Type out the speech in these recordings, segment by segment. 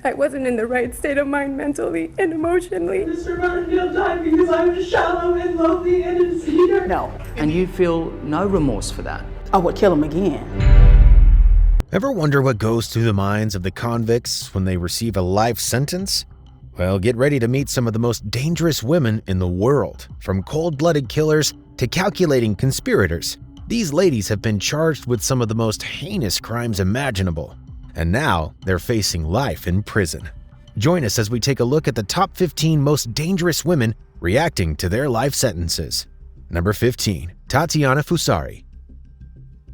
I wasn't in the right state of mind mentally and emotionally. Mr. Butterfield died because I was shallow and lonely and in cedar. No. And you feel no remorse for that? I would kill him again. Ever wonder what goes through the minds of the convicts when they receive a life sentence? Well, get ready to meet some of the most dangerous women in the world, from cold-blooded killers to calculating conspirators. These ladies have been charged with some of the most heinous crimes imaginable, and now they're facing life in prison. Join us as we take a look at the top 15 most dangerous women reacting to their life sentences. Number 15. Tatiana Fusari.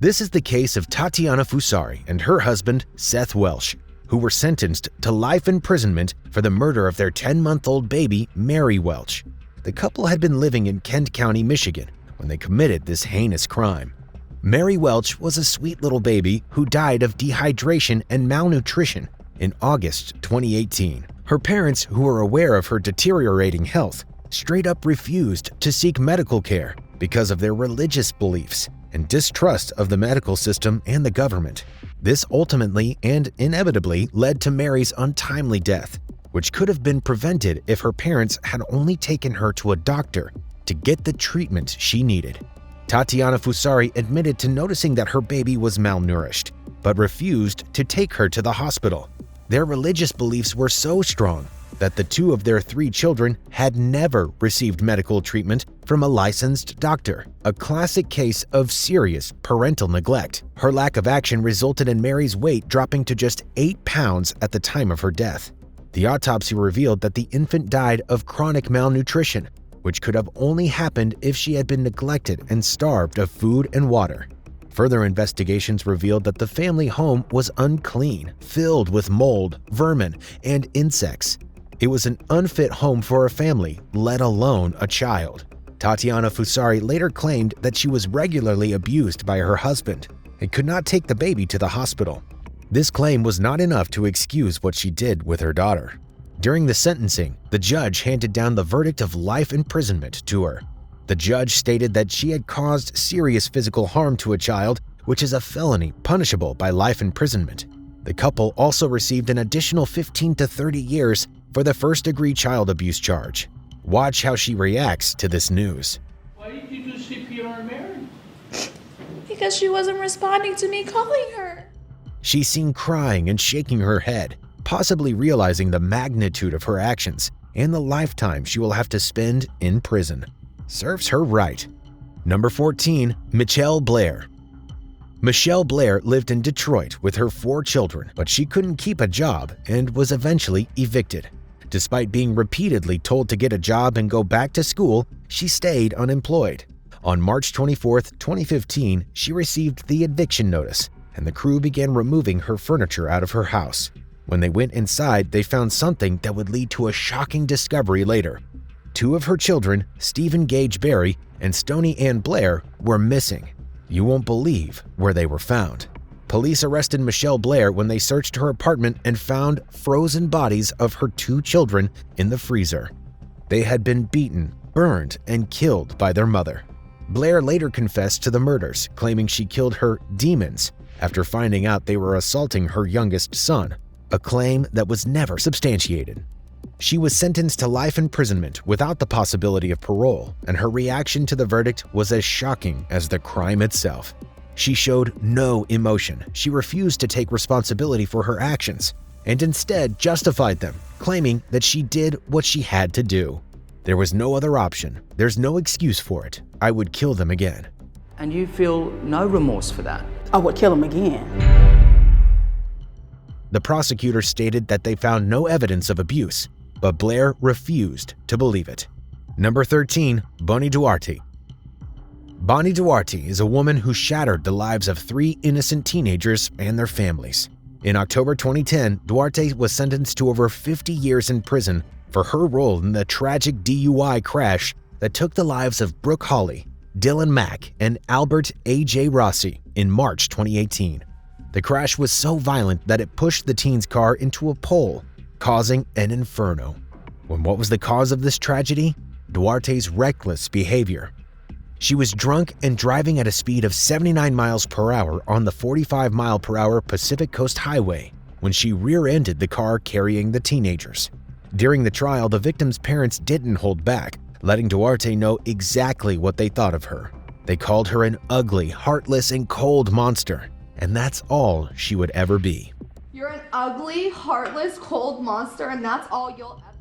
This is the case of Tatiana Fusari and her husband, Seth Welsh, who were sentenced to life imprisonment for the murder of their 10-month-old baby, Mary Welch. The couple had been living in Kent County, Michigan, when they committed this heinous crime. Mary Welch was a sweet little baby who died of dehydration and malnutrition in August 2018. Her parents, who were aware of her deteriorating health, straight up refused to seek medical care because of their religious beliefs and distrust of the medical system and the government. This ultimately and inevitably led to Mary's untimely death, which could have been prevented if her parents had only taken her to a doctor to get the treatment she needed. Tatiana Fusari admitted to noticing that her baby was malnourished, but refused to take her to the hospital. Their religious beliefs were so strong that the two of their 3 children had never received medical treatment from a licensed doctor, a classic case of serious parental neglect. Her lack of action resulted in Mary's weight dropping to just 8 pounds at the time of her death. The autopsy revealed that the infant died of chronic malnutrition, which could have only happened if she had been neglected and starved of food and water. Further investigations revealed that the family home was unclean, filled with mold, vermin, and insects. It was an unfit home for a family, let alone a child. Tatiana Fusari later claimed that she was regularly abused by her husband and could not take the baby to the hospital. This claim was not enough to excuse what she did with her daughter. During the sentencing, the judge handed down the verdict of life imprisonment to her. The judge stated that she had caused serious physical harm to a child, which is a felony punishable by life imprisonment. The couple also received an additional 15 to 30 years for the first-degree child abuse charge. Watch how she reacts to this news. Why did you do CPR on Mary? Because she wasn't responding to me calling her. She's seen crying and shaking her head, possibly realizing the magnitude of her actions and the lifetime she will have to spend in prison. Serves her right. Number 14. Michelle Blair. Michelle Blair lived in Detroit with her 4 children, but she couldn't keep a job and was eventually evicted. Despite being repeatedly told to get a job and go back to school, she stayed unemployed. On March 24, 2015, she received the eviction notice, and the crew began removing her furniture out of her house. When they went inside, they found something that would lead to a shocking discovery later. 2 of her children, Stephen Gage Berry and Stoney Ann Blair, were missing. You won't believe where they were found. Police arrested Michelle Blair when they searched her apartment and found frozen bodies of her 2 children in the freezer. They had been beaten, burned, and killed by their mother. Blair later confessed to the murders, claiming she killed her demons after finding out they were assaulting her youngest son, a claim that was never substantiated. She was sentenced to life imprisonment without the possibility of parole, and her reaction to the verdict was as shocking as the crime itself. She showed no emotion. She refused to take responsibility for her actions and instead justified them, claiming that she did what she had to do. There was no other option. There's no excuse for it. I would kill them again. And you feel no remorse for that? I would kill him again. The prosecutor stated that they found no evidence of abuse, but Blair refused to believe it. Number 13. Bonnie Duarte. Bonnie Duarte is a woman who shattered the lives of 3 innocent teenagers and their families. In October 2010, Duarte was sentenced to over 50 years in prison for her role in the tragic DUI crash that took the lives of Brooke Hawley, Dylan Mack, and Albert A.J. Rossi in March 2018. The crash was so violent that it pushed the teen's car into a pole, causing an inferno. And what was the cause of this tragedy? Duarte's reckless behavior. She was drunk and driving at a speed of 79 miles per hour on the 45-mile-per-hour Pacific Coast Highway. when she rear-ended the car carrying the teenagers. During the trial, the victim's parents didn't hold back, letting Duarte know exactly what they thought of her. They called her an ugly, heartless, and cold monster, and that's all she would ever be. You're an ugly, heartless, cold monster, and that's all you'll ever.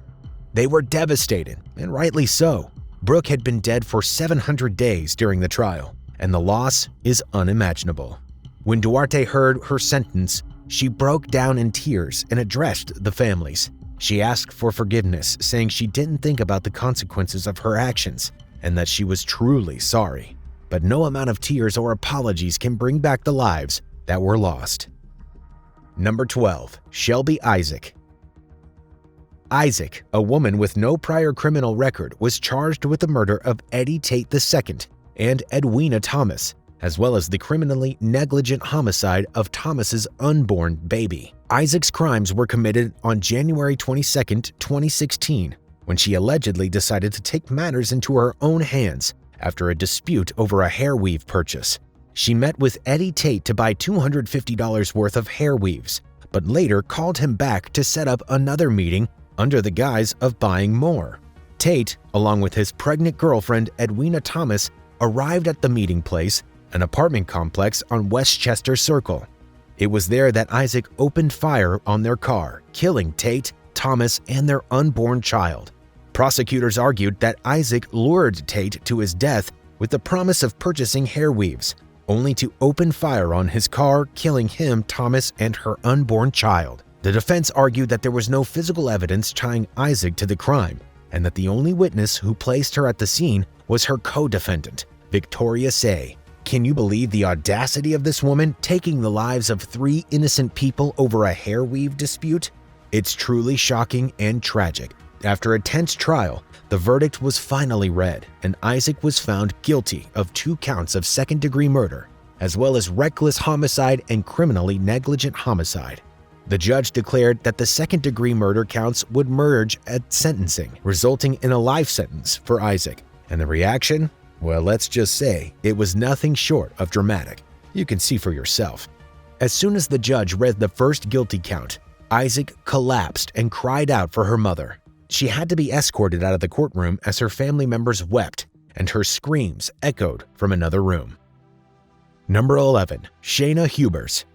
They were devastated, and rightly so. Brooke had been dead for 700 days during the trial, and the loss is unimaginable. When Duarte heard her sentence, she broke down in tears and addressed the families. She asked for forgiveness, saying she didn't think about the consequences of her actions and that she was truly sorry. But no amount of tears or apologies can bring back the lives that were lost. Number 12. Shelby Isaac. Isaac, a woman with no prior criminal record, was charged with the murder of Eddie Tate II and Edwina Thomas, as well as the criminally negligent homicide of Thomas's unborn baby. Isaac's crimes were committed on January 22, 2016, when she allegedly decided to take matters into her own hands after a dispute over a hair weave purchase. She met with Eddie Tate to buy $250 worth of hair weaves, but later called him back to set up another meeting under the guise of buying more. Tate, along with his pregnant girlfriend Edwina Thomas, arrived at the meeting place, an apartment complex on Westchester Circle. It was there that Isaac opened fire on their car, killing Tate, Thomas, and their unborn child. Prosecutors argued that Isaac lured Tate to his death with the promise of purchasing hair weaves, only to open fire on his car, killing him, Thomas, and her unborn child. The defense argued that there was no physical evidence tying Isaac to the crime, and that the only witness who placed her at the scene was her co-defendant, Victoria Say. Can you believe the audacity of this woman taking the lives of 3 innocent people over a hair weave dispute? It's truly shocking and tragic. After a tense trial, the verdict was finally read, and Isaac was found guilty of 2 counts of second-degree murder, as well as reckless homicide and criminally negligent homicide. The judge declared that the second-degree murder counts would merge at sentencing, resulting in a life sentence for Isaac. And the reaction? Well, let's just say it was nothing short of dramatic. You can see for yourself. As soon as the judge read the first guilty count, Isaac collapsed and cried out for her mother. She had to be escorted out of the courtroom as her family members wept, and her screams echoed from another room. Number 11. Shayna Hubers.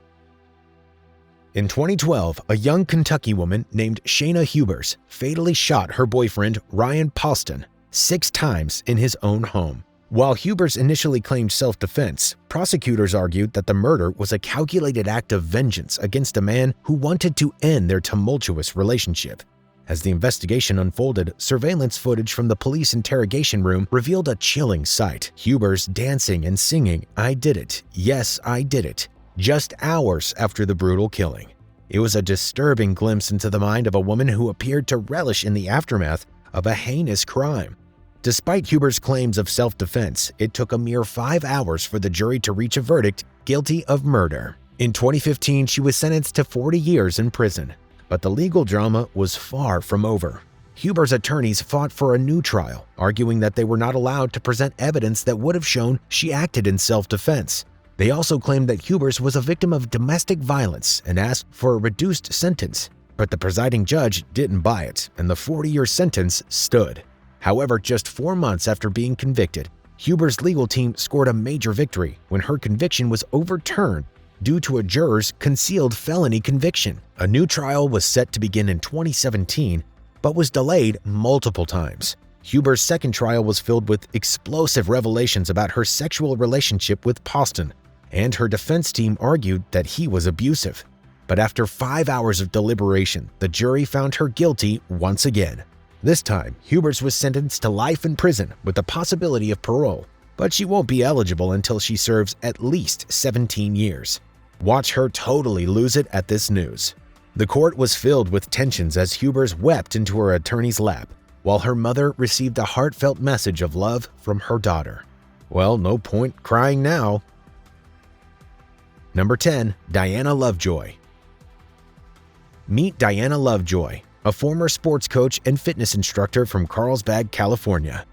In 2012, a young Kentucky woman named Shayna Hubers fatally shot her boyfriend Ryan Paulston 6 times in his own home. While Hubers initially claimed self-defense, prosecutors argued that the murder was a calculated act of vengeance against a man who wanted to end their tumultuous relationship. As the investigation unfolded, surveillance footage from the police interrogation room revealed a chilling sight. Hubers dancing and singing, "I did it, yes, I did it," just hours after the brutal killing. It was a disturbing glimpse into the mind of a woman who appeared to relish in the aftermath of a heinous crime. Despite Hubers' claims of self-defense, it took a mere 5 hours for the jury to reach a verdict guilty of murder. In 2015, she was sentenced to 40 years in prison. But the legal drama was far from over. Hubers' attorneys fought for a new trial, arguing that they were not allowed to present evidence that would have shown she acted in self-defense. They also claimed that Hubers was a victim of domestic violence and asked for a reduced sentence. But the presiding judge didn't buy it, and the 40-year sentence stood. However, just 4 months after being convicted, Hubers' legal team scored a major victory when her conviction was overturned due to a juror's concealed felony conviction. A new trial was set to begin in 2017, but was delayed multiple times. Hubers' second trial was filled with explosive revelations about her sexual relationship with Paulston, and her defense team argued that he was abusive. But after 5 hours of deliberation, the jury found her guilty once again. This time, Hubers was sentenced to life in prison with the possibility of parole, but she won't be eligible until she serves at least 17 years. Watch her totally lose it at this news. The court was filled with tensions as Hubers wept into her attorney's lap, while her mother received a heartfelt message of love from her daughter. Well, no point crying now. Number 10. Diana Lovejoy. Meet Diana Lovejoy, a former sports coach and fitness instructor from Carlsbad, California.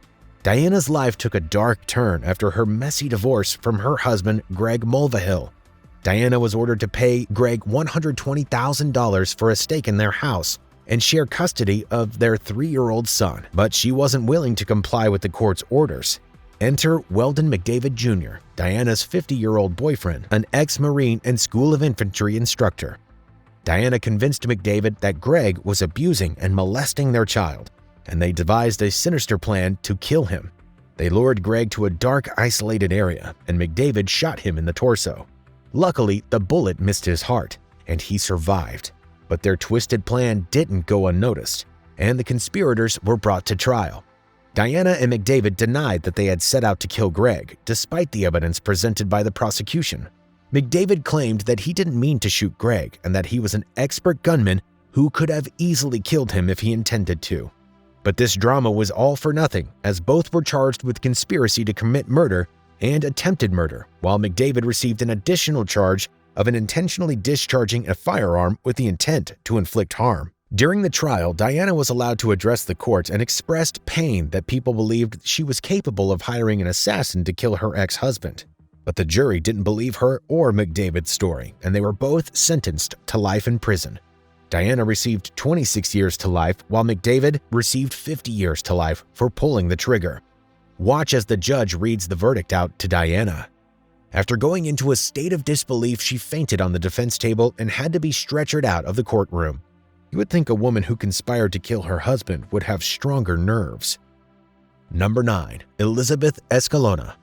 Diana's life took a dark turn after her messy divorce from her husband, Greg Mulvihill. Diana was ordered to pay Greg $120,000 for a stake in their house and share custody of their 3-year-old son, but she wasn't willing to comply with the court's orders. Enter Weldon McDavid Jr., Diana's 50-year-old boyfriend, an ex-Marine and School of Infantry instructor. Diana convinced McDavid that Greg was abusing and molesting their child, and they devised a sinister plan to kill him. They lured Greg to a dark, isolated area, and McDavid shot him in the torso. Luckily, the bullet missed his heart, and he survived. But their twisted plan didn't go unnoticed, and the conspirators were brought to trial. Diana and McDavid denied that they had set out to kill Greg, despite the evidence presented by the prosecution. McDavid claimed that he didn't mean to shoot Greg and that he was an expert gunman who could have easily killed him if he intended to. But this drama was all for nothing, as both were charged with conspiracy to commit murder and attempted murder, while McDavid received an additional charge of intentionally discharging a firearm with the intent to inflict harm. During the trial, Diana was allowed to address the court and expressed pain that people believed she was capable of hiring an assassin to kill her ex-husband. But the jury didn't believe her or McDavid's story, and they were both sentenced to life in prison. Diana received 26 years to life, while McDavid received 50 years to life for pulling the trigger. Watch as the judge reads the verdict out to Diana. After going into a state of disbelief, she fainted on the defense table and had to be stretchered out of the courtroom. You would think a woman who conspired to kill her husband would have stronger nerves. Number 9. Elizabeth Escalona.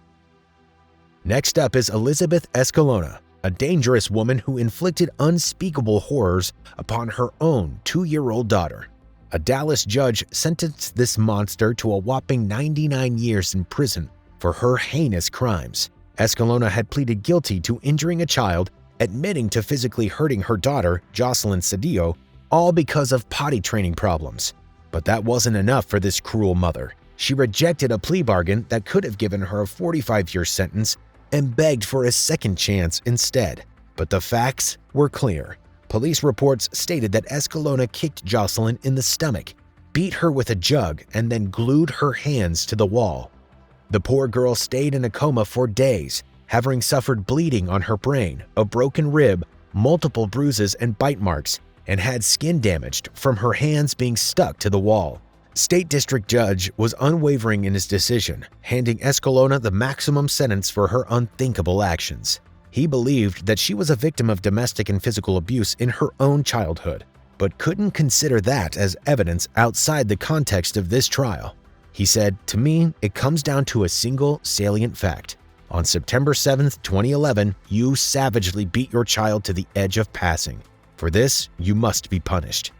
Next up is Elizabeth Escalona, a dangerous woman who inflicted unspeakable horrors upon her own 2-year-old daughter. A Dallas judge sentenced this monster to a whopping 99 years in prison for her heinous crimes. Escalona had pleaded guilty to injuring a child, admitting to physically hurting her daughter, Jocelyn Cedillo, all because of potty training problems. But that wasn't enough for this cruel mother. She rejected a plea bargain that could have given her a 45-year sentence and begged for a second chance instead. But the facts were clear. Police reports stated that Escalona kicked Jocelyn in the stomach, beat her with a jug, and then glued her hands to the wall. The poor girl stayed in a coma for days, having suffered bleeding on her brain, a broken rib, multiple bruises and bite marks, and had skin damaged from her hands being stuck to the wall. State District Judge was unwavering in his decision, handing Escalona the maximum sentence for her unthinkable actions. He believed that she was a victim of domestic and physical abuse in her own childhood, but couldn't consider that as evidence outside the context of this trial. He said, "To me, it comes down to a single salient fact. On September 7th, 2011, you savagely beat your child to the edge of passing. For this, you must be punished."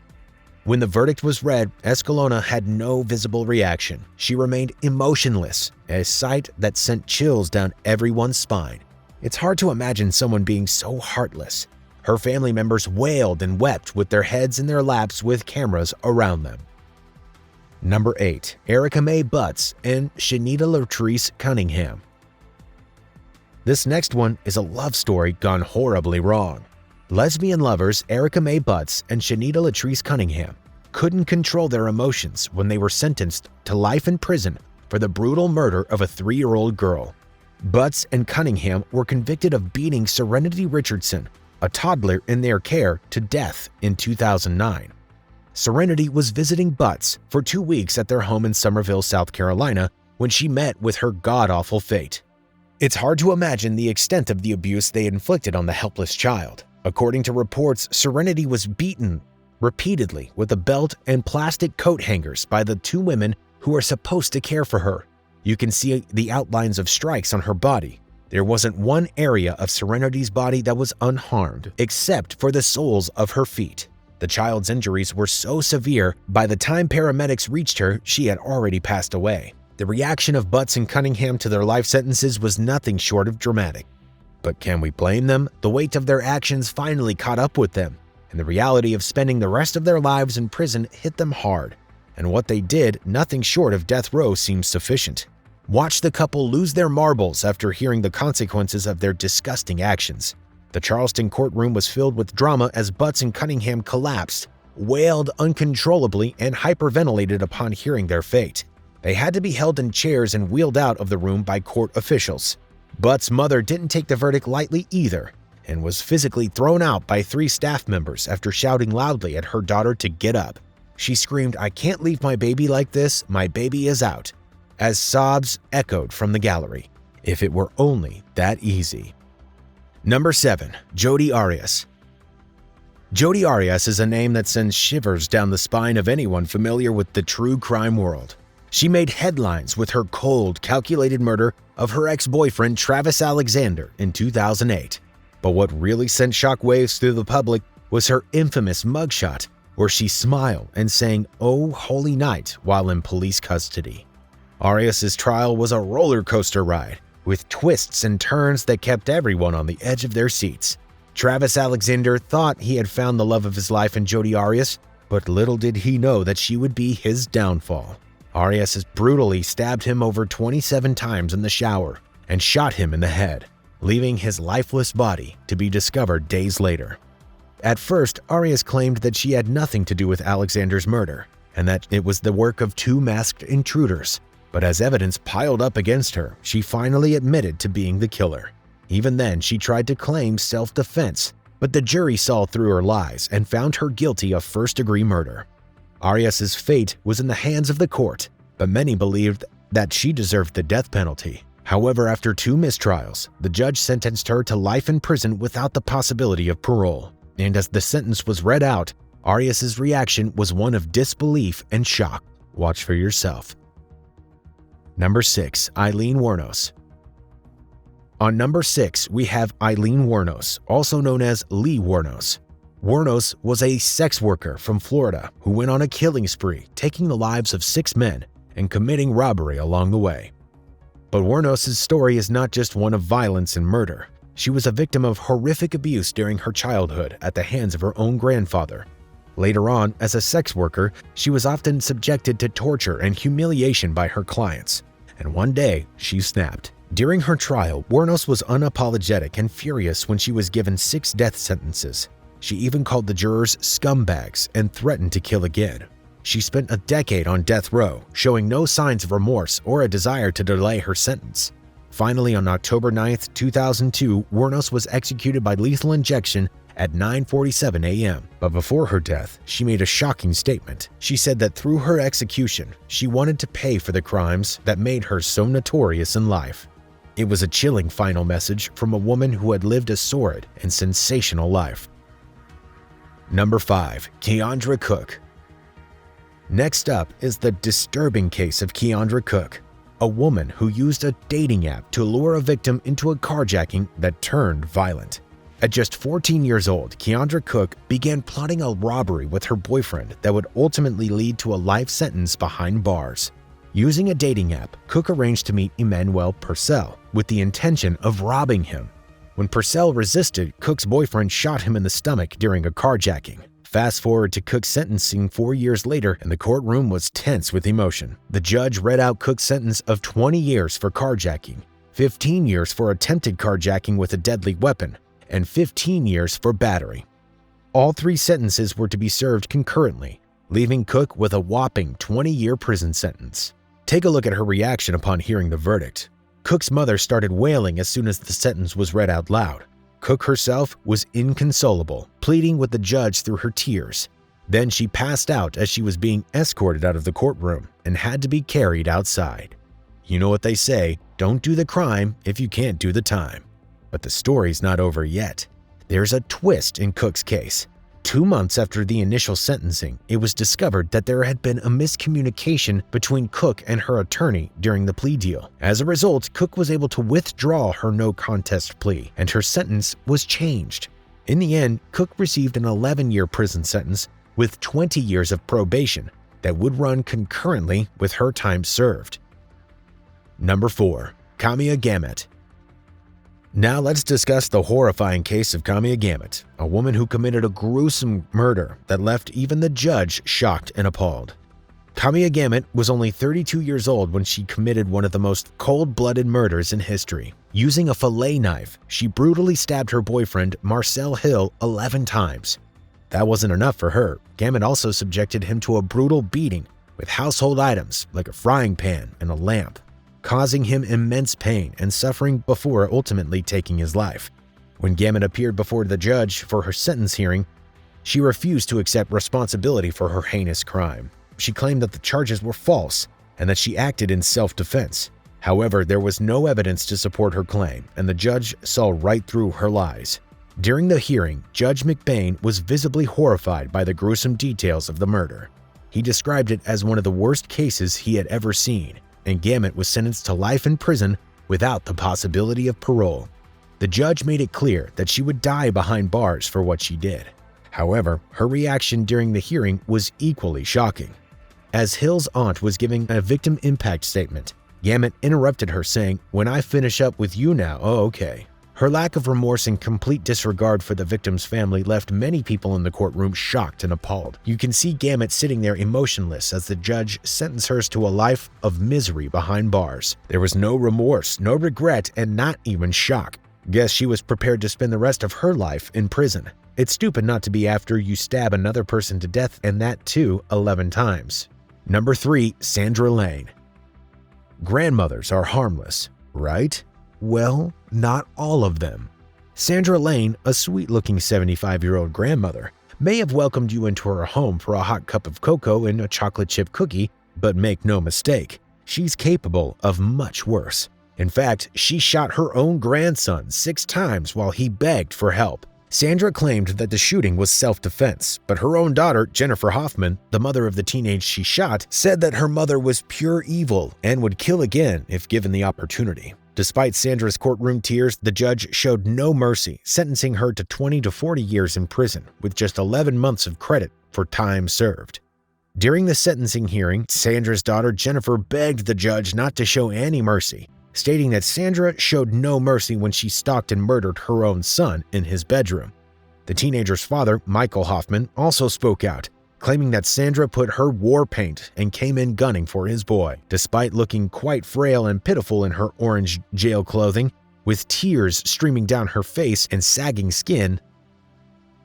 When the verdict was read, Escalona had no visible reaction. She remained emotionless, a sight that sent chills down everyone's spine. It's hard to imagine someone being so heartless. Her family members wailed and wept with their heads in their laps with cameras around them. Number 8. Erica Mae Butts and Shanita Latrice Cunningham. This next one is a love story gone horribly wrong. Lesbian lovers Erica Mae Butts and Shanita Latrice Cunningham couldn't control their emotions when they were sentenced to life in prison for the brutal murder of a 3-year-old girl. Butts and Cunningham were convicted of beating Serenity Richardson, a toddler in their care, to death in 2009. Serenity was visiting Butts for 2 weeks at their home in Summerville, South Carolina, when she met with her god-awful fate. It's hard to imagine the extent of the abuse they inflicted on the helpless child. According to reports, Serenity was beaten repeatedly with a belt and plastic coat hangers by the 2 women who are supposed to care for her. You can see the outlines of strikes on her body. There wasn't one area of Serenity's body that was unharmed, except for the soles of her feet. The child's injuries were so severe, by the time paramedics reached her, she had already passed away. The reaction of Butts and Cunningham to their life sentences was nothing short of dramatic. But can we blame them? The weight of their actions finally caught up with them, and the reality of spending the rest of their lives in prison hit them hard. And what they did, nothing short of death row, seems sufficient. Watch the couple lose their marbles after hearing the consequences of their disgusting actions. The Charleston courtroom was filled with drama as Butts and Cunningham collapsed, wailed uncontrollably, and hyperventilated upon hearing their fate. They had to be held in chairs and wheeled out of the room by court officials. Butts' mother didn't take the verdict lightly either, and was physically thrown out by 3 staff members after shouting loudly at her daughter to get up. She screamed, "I can't leave my baby like this, my baby is out," as sobs echoed from the gallery. If it were only that easy. Number 7. Jodi Arias. Jodi Arias is a name that sends shivers down the spine of anyone familiar with the true crime world. She made headlines with her cold, calculated murder of her ex-boyfriend Travis Alexander in 2008. But what really sent shockwaves through the public was her infamous mugshot, where she smiled and sang "Oh Holy Night" while in police custody. Arias' trial was a roller coaster ride, with twists and turns that kept everyone on the edge of their seats. Travis Alexander thought he had found the love of his life in Jodi Arias, but little did he know that she would be his downfall. Arias brutally stabbed him over 27 times in the shower and shot him in the head, leaving his lifeless body to be discovered days later. At first, Arias claimed that she had nothing to do with Alexander's murder and that it was the work of 2 masked intruders. But as evidence piled up against her, she finally admitted to being the killer. Even then, she tried to claim self-defense, but the jury saw through her lies and found her guilty of first-degree murder. Arias' fate was in the hands of the court, but many believed that she deserved the death penalty. However, after 2 mistrials, the judge sentenced her to life in prison without the possibility of parole. And as the sentence was read out, Arias' reaction was one of disbelief and shock. Watch for yourself. Number 6. Aileen Wuornos. On number 6, we have Aileen Wuornos, also known as Lee Wuornos. Wuornos was a sex worker from Florida who went on a killing spree, taking the lives of 6 men and committing robbery along the way. But Wuornos' story is not just one of violence and murder. She was a victim of horrific abuse during her childhood at the hands of her own grandfather. Later on, as a sex worker, she was often subjected to torture and humiliation by her clients. And one day, she snapped. During her trial, Wuornos was unapologetic and furious when she was given 6 death sentences. She even called the jurors scumbags and threatened to kill again. She spent a decade on death row, showing no signs of remorse or a desire to delay her sentence. Finally, on October 9, 2002, Wuornos was executed by lethal injection at 9:47 a.m. But before her death, she made a shocking statement. She said that through her execution, she wanted to pay for the crimes that made her so notorious in life. It was a chilling final message from a woman who had lived a sordid and sensational life. Number 5. Keandra Cook. Next up is the disturbing case of Keandra Cook, a woman who used a dating app to lure a victim into a carjacking that turned violent. At just 14 years old, Keandra Cook began plotting a robbery with her boyfriend that would ultimately lead to a life sentence behind bars. Using a dating app, Cook arranged to meet Emmanuel Purcell with the intention of robbing him. When Purcell resisted, Cook's boyfriend shot him in the stomach during a carjacking. Fast forward to Cook's sentencing 4 years later, and the courtroom was tense with emotion. The judge read out Cook's sentence of 20 years for carjacking, 15 years for attempted carjacking with a deadly weapon, and 15 years for battery. All 3 sentences were to be served concurrently, leaving Cook with a whopping 20-year prison sentence. Take a look at her reaction upon hearing the verdict. Cook's mother started wailing as soon as the sentence was read out loud. Cook herself was inconsolable, pleading with the judge through her tears. Then she passed out as she was being escorted out of the courtroom and had to be carried outside. You know what they say, don't do the crime if you can't do the time. But the story's not over yet. There's a twist in Cook's case. 2 months after the initial sentencing, it was discovered that there had been a miscommunication between Cook and her attorney during the plea deal. As a result, Cook was able to withdraw her no-contest plea, and her sentence was changed. In the end, Cook received an 11-year prison sentence with 20 years of probation that would run concurrently with her time served. Number 4. Kamia Gamet. Now let's discuss the horrifying case of Kamia Gamet, a woman who committed a gruesome murder that left even the judge shocked and appalled. Kamia Gamet was only 32 years old when she committed one of the most cold-blooded murders in history. Using a fillet knife, she brutally stabbed her boyfriend, Marcel Hill, 11 times. That wasn't enough for her. Gamet also subjected him to a brutal beating with household items like a frying pan and a lamp, causing him immense pain and suffering before ultimately taking his life. When Gamet appeared before the judge for her sentence hearing, she refused to accept responsibility for her heinous crime. She claimed that the charges were false and that she acted in self-defense. However, there was no evidence to support her claim, and the judge saw right through her lies. During the hearing, Judge McBain was visibly horrified by the gruesome details of the murder. He described it as one of the worst cases he had ever seen, and Gamet was sentenced to life in prison without the possibility of parole. The judge made it clear that she would die behind bars for what she did. However, her reaction during the hearing was equally shocking. As Hill's aunt was giving a victim impact statement, Gamet interrupted her saying, "When I finish up with you now, oh okay." Her lack of remorse and complete disregard for the victim's family left many people in the courtroom shocked and appalled. You can see Gamet sitting there emotionless as the judge sentenced her to a life of misery behind bars. There was no remorse, no regret, and not even shock. Guess she was prepared to spend the rest of her life in prison. It's stupid not to be after you stab another person to death, and that too 11 times. Number 3. Sandra Lane. Grandmothers are harmless, right? Well, not all of them. Sandra Lane, a sweet-looking 75-year-old grandmother, may have welcomed you into her home for a hot cup of cocoa and a chocolate chip cookie, but make no mistake, she's capable of much worse. In fact, she shot her own grandson 6 times while he begged for help. Sandra claimed that the shooting was self-defense, but her own daughter, Jennifer Hoffman, the mother of the teenage she shot, said that her mother was pure evil and would kill again if given the opportunity. Despite Sandra's courtroom tears, the judge showed no mercy, sentencing her to 20 to 40 years in prison, with just 11 months of credit for time served. During the sentencing hearing, Sandra's daughter Jennifer begged the judge not to show any mercy, stating that Sandra showed no mercy when she stalked and murdered her own son in his bedroom. The teenager's father, Michael Hoffman, also spoke out, claiming that Sandra put her war paint and came in gunning for his boy. Despite looking quite frail and pitiful in her orange jail clothing, with tears streaming down her face and sagging skin,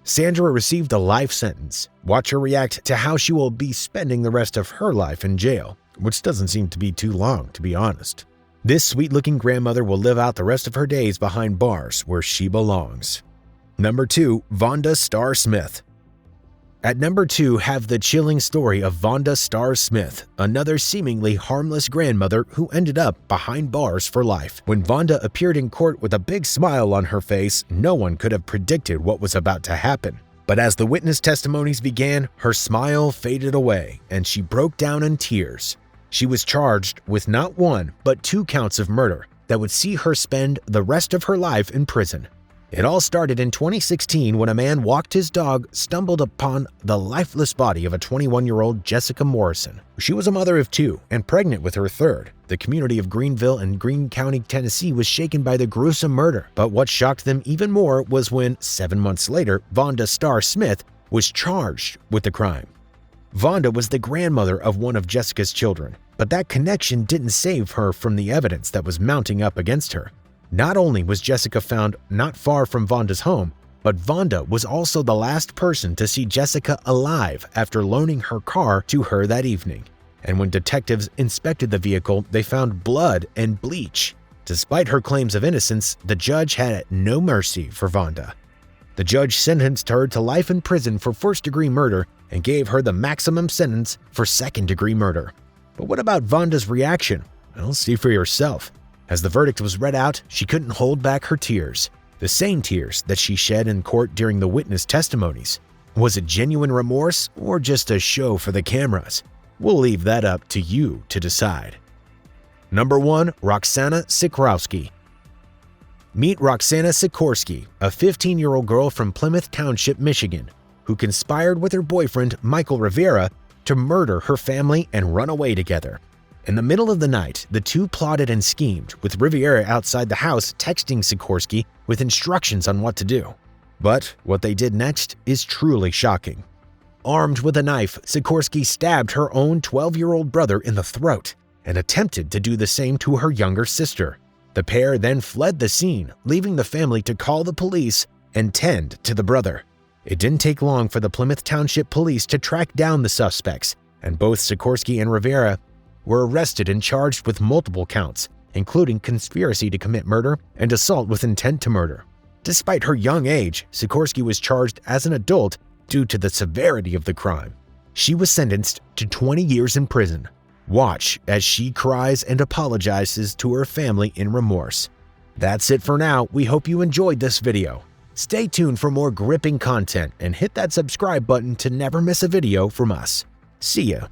Sandra received a life sentence. Watch her react to how she will be spending the rest of her life in jail, which doesn't seem to be too long, to be honest. This sweet-looking grandmother will live out the rest of her days behind bars where she belongs. Number 2. Vonda Starr Smith. At number 2 have the chilling story of Vonda Starr Smith, another seemingly harmless grandmother who ended up behind bars for life. When Vonda appeared in court with a big smile on her face, no one could have predicted what was about to happen. But as the witness testimonies began, her smile faded away and she broke down in tears. She was charged with not 1, but 2 counts of murder that would see her spend the rest of her life in prison. It all started in 2016 when a man walked his dog stumbled upon the lifeless body of a 21-year-old Jessica Morrison. She was a mother of 2 and pregnant with her 3rd. The community of Greenville in Greene County, Tennessee was shaken by the gruesome murder. But what shocked them even more was when, 7 months later, Vonda Starr Smith was charged with the crime. Vonda was the grandmother of one of Jessica's children, but that connection didn't save her from the evidence that was mounting up against her. Not only was Jessica found not far from Vonda's home, but Vonda was also the last person to see Jessica alive after loaning her car to her that evening. And when detectives inspected the vehicle, they found blood and bleach. Despite her claims of innocence, the judge had no mercy for Vonda. The judge sentenced her to life in prison for first-degree murder and gave her the maximum sentence for second-degree murder. But what about Vonda's reaction? Well, see for yourself. As the verdict was read out, she couldn't hold back her tears. The same tears that she shed in court during the witness testimonies. Was it genuine remorse or just a show for the cameras? We'll leave that up to you to decide. Number 1. Roxana Sikorski. Meet Roxana Sikorski, a 15-year-old girl from Plymouth Township, Michigan, who conspired with her boyfriend, Michael Rivera, to murder her family and run away together. In the middle of the night, the two plotted and schemed, with Riviera outside the house texting Sikorski with instructions on what to do. But what they did next is truly shocking. Armed with a knife, Sikorski stabbed her own 12-year-old brother in the throat and attempted to do the same to her younger sister. The pair then fled the scene, leaving the family to call the police and tend to the brother. It didn't take long for the Plymouth Township police to track down the suspects, and both Sikorski and Rivera were arrested and charged with multiple counts, including conspiracy to commit murder and assault with intent to murder. Despite her young age, Sikorsky was charged as an adult due to the severity of the crime. She was sentenced to 20 years in prison. Watch as she cries and apologizes to her family in remorse. That's it for now. We hope you enjoyed this video. Stay tuned for more gripping content and hit that subscribe button to never miss a video from us. See ya.